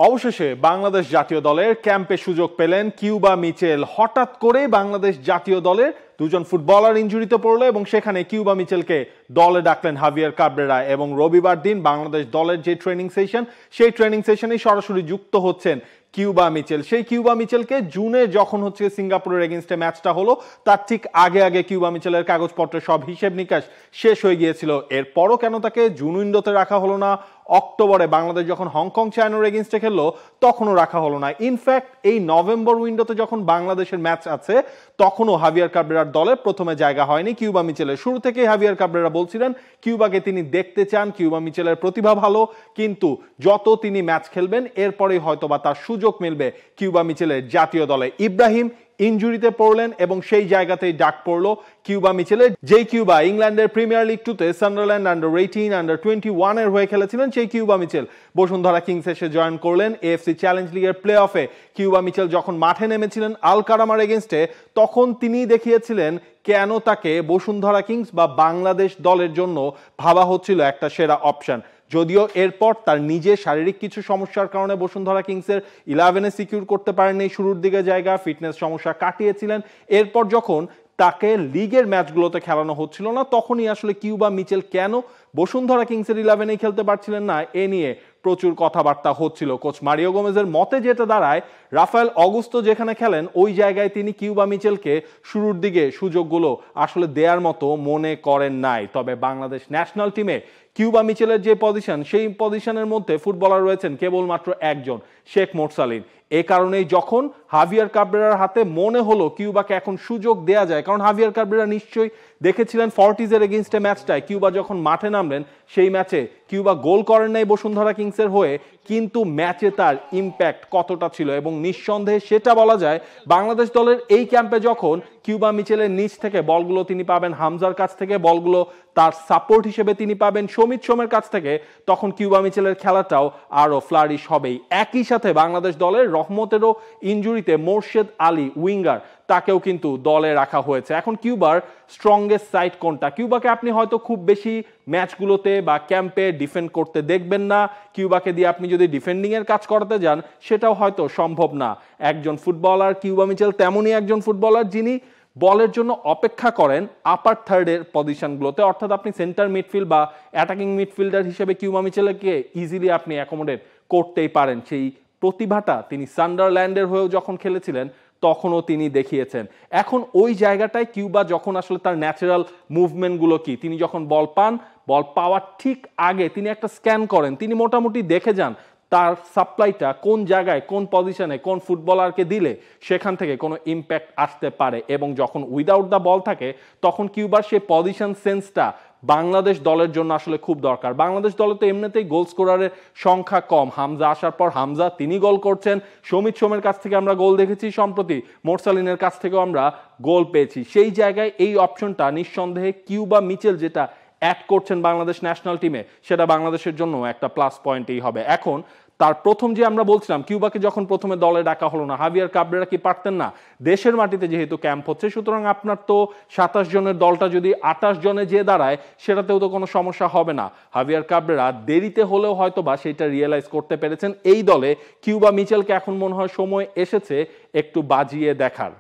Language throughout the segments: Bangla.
অবশেষে বাংলাদেশ জাতীয় দলের ক্যাম্পে সুযোগ পেলেন কিউবা মিচেল। হঠাৎ করে বাংলাদেশ জাতীয় দলের দুজন ফুটবলার ইনজুরিতে পড়লো এবং সেখানে কিউবা মিচেলকে দলে ডাকলেন হাভিয়ার কাবরেরা। এবং রবিবার দিন বাংলাদেশ দলের যে ট্রেনিং সেশন, সেই ট্রেনিং সেশনে সরাসরি যুক্ত হচ্ছেন কিউবা মিচেল। সেই কিউবা মিচেলকে জুনে যখন সিঙ্গাপুরের এগেইনস্টে ম্যাচটা হলো, তার ঠিক আগে আগে কিউবা মিচেলের কাগজপত্রের সব হিসেব নিকাশ শেষ হয়ে গিয়েছিল। এরপরও কেন তাকে জুন উইন্ডোতে রাখা হলো না, অক্টোবরে বাংলাদেশ যখন হংকং চায়নার এগেইনস্টে খেললো তখনও রাখা হলো না। ইনফ্যাক্ট এই নভেম্বর উইন্ডোতে যখন বাংলাদেশের ম্যাচ আছে তখনও হাভিয়ার কাবরেরার দলে প্রথমে জায়গা হয়নি কিউবা মিচেলের। শুরু থেকেই হাভিয়ার কাবরেরা বলছিলেন কিউবাকে তিনি দেখতে চান, কিউবা মিচেলের প্রতিভা ভালো, কিন্তু যত তিনি ম্যাচ খেলবেন এরপরেই হয়তোবা তার সুযোগ মিলবে কিউবা মিচেলের জাতীয় দলে। ইব্রাহিম ইনজুরিতে পড়লেন এবং সেই জায়গাতেই ডাক পড়লো কিউবা মিচেলের। যেই কিউবা ইংল্যান্ডের প্রিমিয়ার লিগ 2-তে সান্ডারল্যান্ড আন্ডার-18, আন্ডার-21 এর হয়ে খেলেছিলেন, সেই কিউবা মিচেল বসুন্ধরা কিংস এসে জয়েন করলেন। এএফসি চ্যালেঞ্জ লিগের প্লে অফে কিউবা মিচেল যখন মাঠে নেমেছিলেন আলকারামার এগেইনস্টে, তখন তিনি দেখিয়েছিলেন কেন তাকে বসুন্ধরা কিংস বা বাংলাদেশ দলের জন্য ভাবা হচ্ছিল একটা সেরা অপশন। যদিও এরপর তার নিজের শারীরিক কিছু সমস্যার কারণে বসুন্ধরা কিংসের 11-এ সিকিউর করতে পারেননি শুরুর দিকে জায়গা, ফিটনেস সমস্যা কাটিয়েছিলেন। এরপর যখন তাকে লিগের ম্যাচগুলোতে খেলানো হচ্ছিল না, তখনই আসলে কিউবা মিচেল কেন বসুন্ধরা কিংসের 11-এ খেলতে পারছিলেন না, এ নিয়ে প্রচুর কথাবার্তা হচ্ছিল। কোচ মারিও গোমেজের মতে যেটা দাঁড়ায়, রাফায়েল অগুস্তো যেখানে খেলেন ওই জায়গায় তিনি কিউবা মিচেলকে শুরুর দিকে সুযোগগুলো আসলে দেওয়ার মতো মনে করেন নাই। তবে বাংলাদেশ ন্যাশনাল টিমে কিউবা মিচেলের যে পজিশন, সেই পজিশনের মধ্যে ফুটবলার রয়েছেন কেবলমাত্র একজন, শেখ মোরসালিন। এ কারণেই যখন হাভিয়ার কাবরেরার হাতে মনে হলো কিউবাকে এখন সুযোগ দেয়া যায়, কারণ হাভিয়ার কাবরেরা নিশ্চয়ই দেখেছিলেন ফর্টিজের এগেইনস্টে ম্যাচটায় কিউবা যখন মাঠে নামলেন, সেই ম্যাচে কিউবা গোল করেন নাই বসুন্ধরা কিংসের হয়ে, কিন্তু ম্যাচে তার ইম্প্যাক্ট কতটা ছিল এবং নিঃসন্দেহে সেটা বলা যায় বাংলাদেশ দলের এই ক্যাম্পে যখন কিউবা মিচেলের নিচ থেকে বলগুলো তিনি পাবেন হামজার কাছ থেকে, বলগুলো তার সাপোর্ট হিসেবে তিনি পাবেন সমিত সোমের কাছ থেকে, তখন কিউবা মিচেলের খেলাটাও আরো ফ্লারিশ হবেই। একই সাথে বাংলাদেশ দলের রহমতেরও ইনজুরিতে মোর্শেদ আলী উইঙ্গার, তাকেও কিন্তু দলে রাখা হয়েছে। এখন কিউবার স্ট্রংগেস্ট সাইড কোনটা? কিউবাকে আপনি হয়তো খুব বেশি ম্যাচগুলোতে বা ক্যাম্পে ডিফেন্ড করতে দেখবেন না। কিউবাকে দিয়ে আপনি যদি ডিফেন্ডিং এর কাজ করাতে যান সেটাও হয়তো সম্ভব না। একজন ফুটবলার কিউবা মিচেল তেমনই একজন ফুটবলার যিনি বলের জন্য অপেক্ষা করেন আপার থার্ডের পজিশনগুলোতে, অর্থাৎ আপনি সেন্টার মিডফিল্ড বা অ্যাটাকিং মিডফিল্ডার হিসেবে কিউবা মিচেলকে ইজিলি আপনি অ্যাকোমোডেট করতেই পারেন। সেই প্রতিভাটা তিনি সান্ডারল্যান্ডের হয়েও যখন খেলেছিলেন তখনও তিনি দেখিয়েছেন। এখন ওই জায়গাটায় কিউবা যখন আসলে তার ন্যাচারাল মুভমেন্টগুলো কি, তিনি যখন বল পান, বল পাওয়ার ঠিক আগে তিনি একটা স্ক্যান করেন, তিনি মোটামুটি দেখে যান তার সাপ্লাইটা কোন জায়গায়, কোন পজিশনে, কোন ফুটবলারকে দিলে সেখান থেকে কোনো ইম্প্যাক্ট আসতে পারে। এবং যখন উইদাউট দ্য বল থাকে তখন কিউবার সেই পজিশন সেন্সটা বাংলাদেশ দলের জন্য আসলে খুব দরকার। বাংলাদেশ দলে তো এমনিতেই গোল স্কোরারের সংখ্যা কম, হামজা আসার পর হামজা তিনি গোল করছেন, সমিত সোমের কাছ থেকে আমরা গোল দেখেছি, সম্প্রতি মোরসালিনের কাছ থেকেও আমরা গোল পেয়েছি। সেই জায়গায় এই অপশনটা নিঃসন্দেহে কিউবা মিচেল যেটা অ্যাড করছেন বাংলাদেশ ন্যাশনাল টিমে, সেটা বাংলাদেশের জন্য একটা প্লাস পয়েন্টই হবে। এখন তার প্রথম যে আমরা বলছিলাম কিউবাকে যখন প্রথমে দলে ডাকা হলো না, হাভিয়ার কাবরেরা কি পারতেন না? দেশের মাটিতে যেহেতু ক্যাম্প হচ্ছে, সুতরাং আপনার তো 27 জনের দলটা যদি 28 জনে যে দাঁড়ায় সেটাতেও তো কোনো সমস্যা হবে না। হাভিয়ার কাবরেরা দেরিতে হলেও হয়তো বা সেটা রিয়েলাইজ করতে পেরেছেন। এই দলে কিউবা মিচেলকে এখন মনে হয় সময় এসেছে একটু বাজিয়ে দেখার।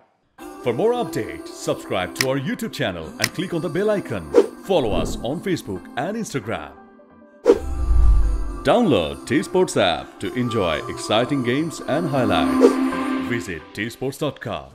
For more updates, subscribe to our YouTube channel and click on the bell icon. Follow us on Facebook and Instagram. Download T-Sports app to enjoy exciting games and highlights. Visit tsports.com.